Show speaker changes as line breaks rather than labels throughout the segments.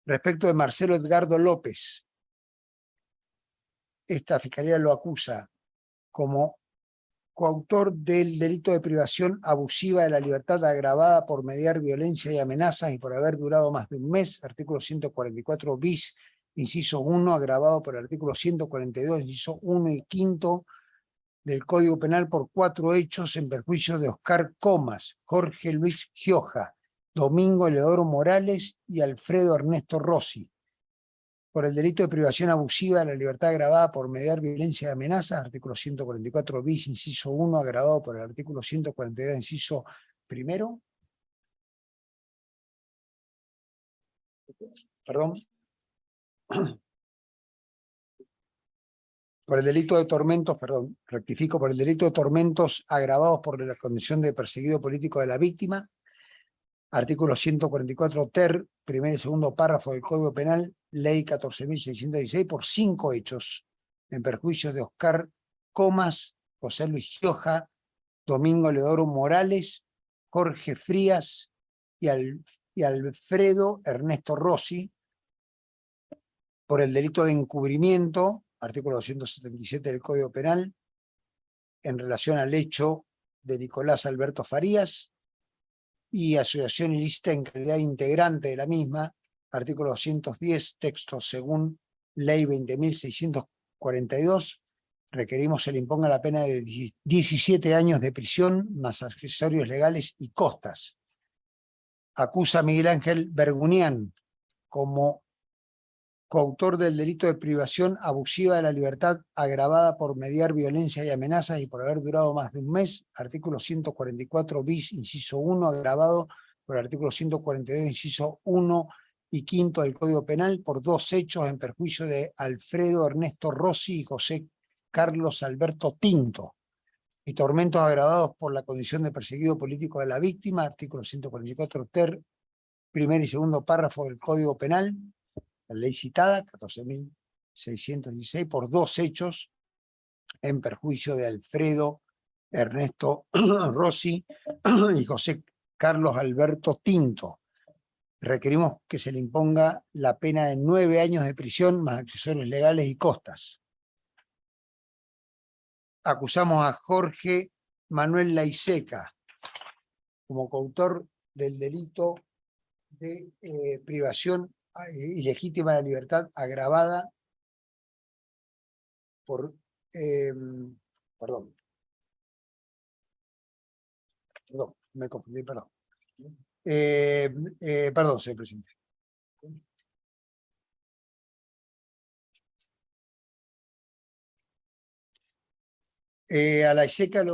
Respecto de Marcelo Edgardo López, esta fiscalía lo acusa como coautor del delito de privación abusiva de la libertad agravada por mediar violencia y amenazas y por haber durado más de un mes, artículo 144 bis, inciso 1, agravado por el artículo 142, inciso 1 y 5 del Código Penal por 4 hechos en perjuicio de Oscar Comas, Jorge Luis Gioja, Domingo Eleodoro Morales y Alfredo Ernesto Rossi, por el delito de privación abusiva de la libertad agravada por mediar violencia y amenazas, artículo 144 bis, inciso 1, agravado por el artículo 142, inciso primero. Perdón. Por el delito de tormentos, perdón, rectifico, por el delito de tormentos agravados por la condición de perseguido político de la víctima, artículo 144 ter, primer y segundo párrafo del Código Penal, ley 14.616, por 5 hechos, en perjuicio de Oscar Comas, José Luis Gioja, Domingo Eleodoro Morales, Jorge Frías y Alfredo Ernesto Rossi, por el delito de encubrimiento, artículo 277 del Código Penal, en relación al hecho de Nicolás Alberto Farías, y asociación ilícita en calidad integrante de la misma, artículo 210, texto según ley 20.642, requerimos se le imponga la pena de 17 años de prisión, más accesorios legales y costas. Acusa a Miguel Ángel Bergunián como coautor del delito de privación abusiva de la libertad agravada por mediar violencia y amenazas y por haber durado más de un mes, artículo 144 bis, inciso 1, agravado por el artículo 142, inciso 1 y 5 del Código Penal, por 2 hechos en perjuicio de Alfredo Ernesto Rossi y José Carlos Alberto Tinto, y tormentos agravados por la condición de perseguido político de la víctima, artículo 144 ter, primer y segundo párrafo del Código Penal, la ley citada, 14.616, por 2 hechos en perjuicio de Alfredo Ernesto Rossi y José Carlos Alberto Tinto. Requerimos que se le imponga la pena de 9 años de prisión más accesorios legales y costas. Acusamos a Jorge Manuel Laiseca como coautor del delito de privación ilegítima de la libertad agravada por perdón, me confundí, perdón. Perdón, señor presidente. A la ISECA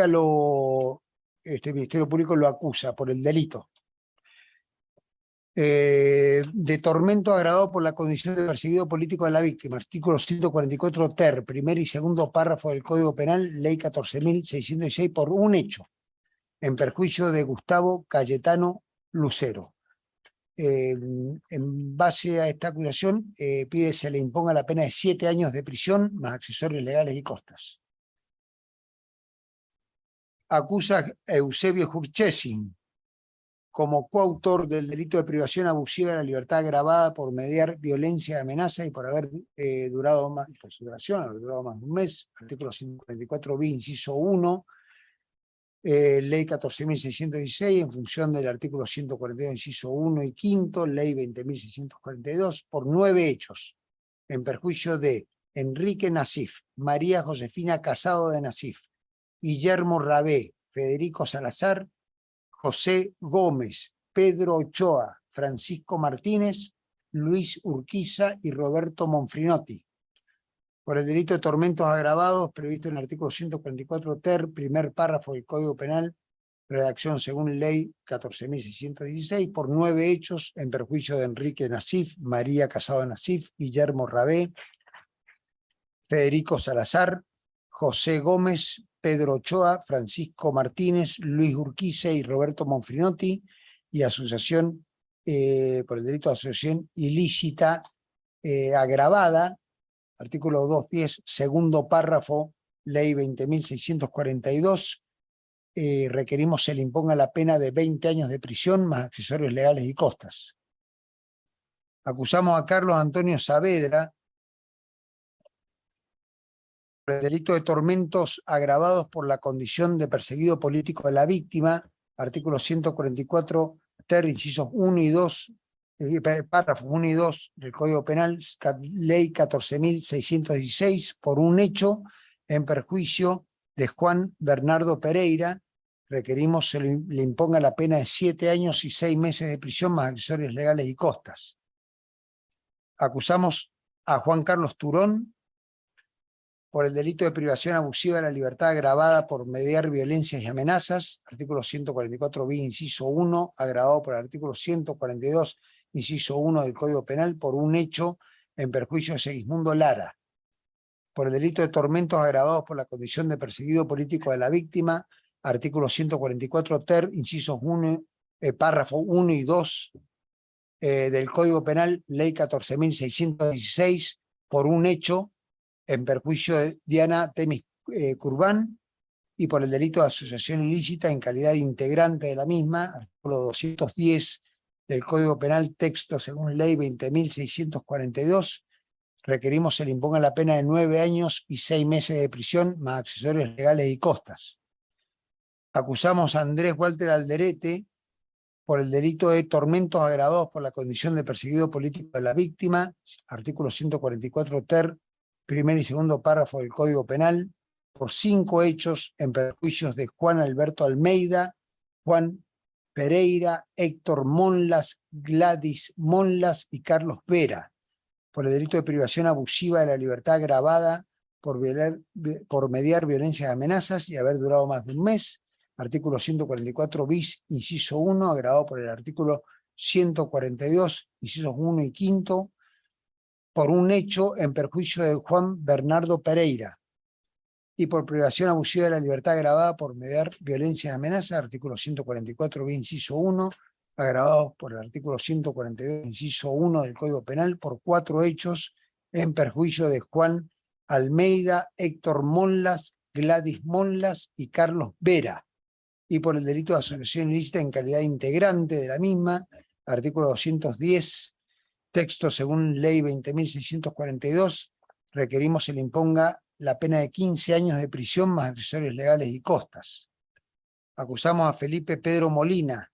el Ministerio Público lo acusa por el delito de tormento agravado por la condición de perseguido político de la víctima, artículo 144 ter, primer y segundo párrafo del Código Penal, ley 14.616, por un hecho, en perjuicio de Gustavo Cayetano Lucero. En base a esta acusación, pide se le imponga la pena de 7 años de prisión, más accesorios legales y costas. Acusa a Eusebio Jurchesing como coautor del delito de privación abusiva de la libertad agravada por mediar violencia y amenaza y por haber durado más, por su duración, haber durado más de un mes, artículo 144 bis, inciso 1, ley 14.616, en función del artículo 142, inciso 1 y 5, ley 20.642, por 9 hechos, en perjuicio de Enrique Nasif, María Josefina Casado de Nasif, Guillermo Rabé, Federico Salazar, José Gómez, Pedro Ochoa, Francisco Martínez, Luis Urquiza y Roberto Monfrinotti, por el delito de tormentos agravados previsto en el artículo 144 ter, primer párrafo del Código Penal, redacción según ley 14.616, por 9 hechos en perjuicio de Enrique Nasif, María Casado Nasif, Guillermo Rabé, Federico Salazar, José Gómez, Pedro Ochoa, Francisco Martínez, Luis Urquiza y Roberto Monfrinotti, y asociación por el delito de asociación ilícita agravada, artículo 210, segundo párrafo, ley 20.642, requerimos se le imponga la pena de 20 años de prisión más accesorios legales y costas. Acusamos a Carlos Antonio Saavedra por el delito de tormentos agravados por la condición de perseguido político de la víctima, artículo 144, ter, incisos 1 y 2, párrafos 1 y 2 del Código Penal, ley 14.616, por un hecho en perjuicio de Juan Bernardo Pereira. Requerimos se le imponga la pena de 7 años y 6 meses de prisión más accesorios legales y costas. Acusamos a Juan Carlos Turón por el delito de privación abusiva de la libertad agravada por mediar violencias y amenazas, artículo 144 bis, inciso 1, agravado por el artículo 142, inciso 1 del Código Penal, por un hecho en perjuicio de Segismundo Lara, por el delito de tormentos agravados por la condición de perseguido político de la víctima, artículo 144 ter, incisos 1, párrafo 1 y 2 del Código Penal, ley 14.616, por un hecho en perjuicio de Diana Temis Curbán, y por el delito de asociación ilícita en calidad de integrante de la misma, artículo 210 del Código Penal, texto según ley 20.642, requerimos se le imponga la pena de 9 años y 6 meses de prisión, más accesorios legales y costas. Acusamos a Andrés Walter Alderete por el delito de tormentos agravados por la condición de perseguido político de la víctima, artículo 144 ter, primer y segundo párrafo del Código Penal, por 5 hechos en perjuicios de Juan Alberto Almeida, Juan Pereira, Héctor Monlas, Gladys Monlas y Carlos Vera, por el delito de privación abusiva de la libertad agravada por mediar violencias y amenazas y haber durado más de un mes, artículo 144 bis, inciso 1, agravado por el artículo 142, incisos 1 y 5, por un hecho en perjuicio de Juan Bernardo Pereira, y por privación abusiva de la libertad agravada por mediar violencia y amenaza, artículo 144 bis, inciso 1, agravados por el artículo 142, inciso 1 del Código Penal, por 4 hechos en perjuicio de Juan Almeida, Héctor Monlas, Gladys Monlas y Carlos Vera, y por el delito de asociación ilícita en calidad de integrante de la misma, artículo 210, texto según ley 20.642, requerimos se le imponga la pena de 15 años de prisión más accesorios legales y costas. Acusamos a Felipe Pedro Molina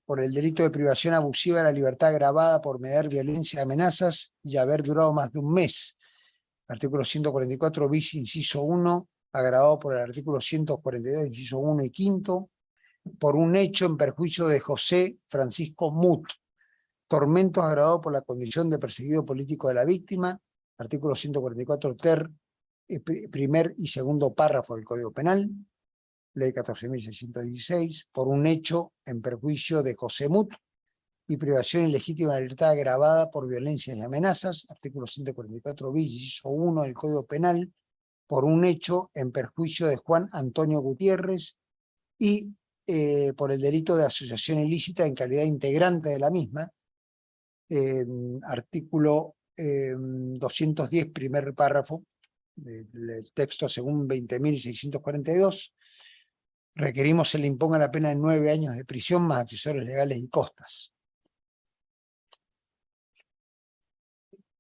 por el delito de privación abusiva de la libertad agravada por mediar violencia y amenazas y haber durado más de un mes, artículo 144 bis, inciso 1, agravado por el artículo 142, inciso 1 y 5, por un hecho en perjuicio de José Francisco Mut, tormentos agravados por la condición de perseguido político de la víctima, artículo 144 ter, primer y segundo párrafo del Código Penal, ley 14.616, por un hecho en perjuicio de José Mut y privación ilegítima de la libertad agravada por violencias y amenazas, artículo 144 bis, inciso 1 del Código Penal, por un hecho en perjuicio de Juan Antonio Gutiérrez y por el delito de asociación ilícita en calidad integrante de la misma, artículo 210, primer párrafo del texto según 20.642, requerimos se le imponga la pena de 9 años de prisión más accesorios legales y costas.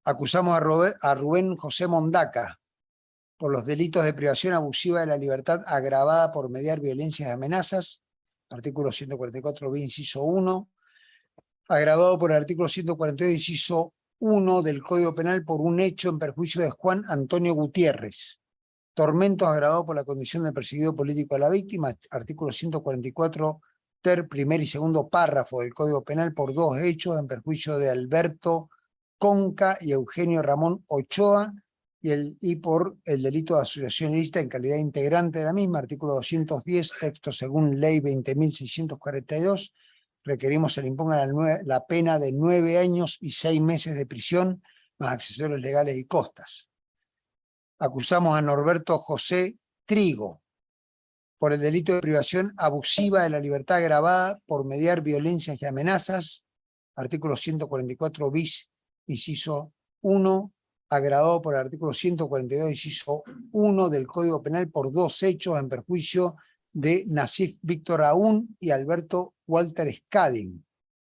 Acusamos a Rubén José Mondaca por los delitos de privación abusiva de la libertad agravada por mediar violencias y amenazas, artículo 144 bis, inciso 1, agravado por el artículo 142, inciso 1 del Código Penal por un hecho en perjuicio de Juan Antonio Gutiérrez, tormentos agravados por la condición de perseguido político de la víctima, artículo 144 ter, primer y segundo párrafo del Código Penal por 2 hechos en perjuicio de Alberto Conca y Eugenio Ramón Ochoa, y por el delito de asociación ilícita en calidad integrante de la misma, artículo 210, texto según ley 20.642, requerimos se le imponga la pena de 9 años y 6 meses de prisión, más accesorios legales y costas. Acusamos a Norberto José Trigo por el delito de privación abusiva de la libertad agravada por mediar violencias y amenazas, artículo 144 bis, inciso 1, agravado por el artículo 142, inciso 1 del Código Penal por 2 hechos en perjuicio de Nasif Víctor Aún y Alberto Walter Scadin.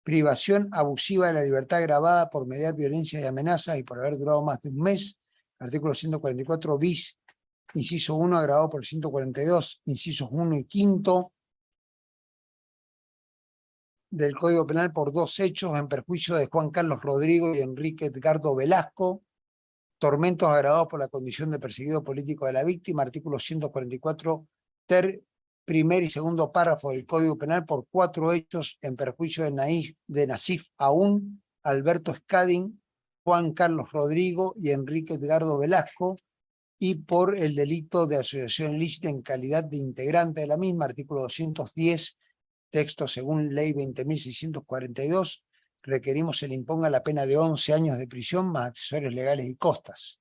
Privación abusiva de la libertad agravada por mediar violencia y amenazas y por haber durado más de un mes. Artículo 144 bis, inciso 1, agravado por el 142, incisos 1 y 5 del Código Penal por dos hechos en perjuicio de Juan Carlos Rodrigo y Enrique Edgardo Velasco. Tormentos agravados por la condición de perseguido político de la víctima. Artículo 144, primer y segundo párrafo del Código Penal por cuatro hechos en perjuicio de Nasif Aún, Alberto Scadin, Juan Carlos Rodrigo y Enrique Edgardo Velasco, y por el delito de asociación ilícita en calidad de integrante de la misma, artículo 210, texto según ley 20.642, requerimos se le imponga la pena de 11 años de prisión más accesorios legales y costas.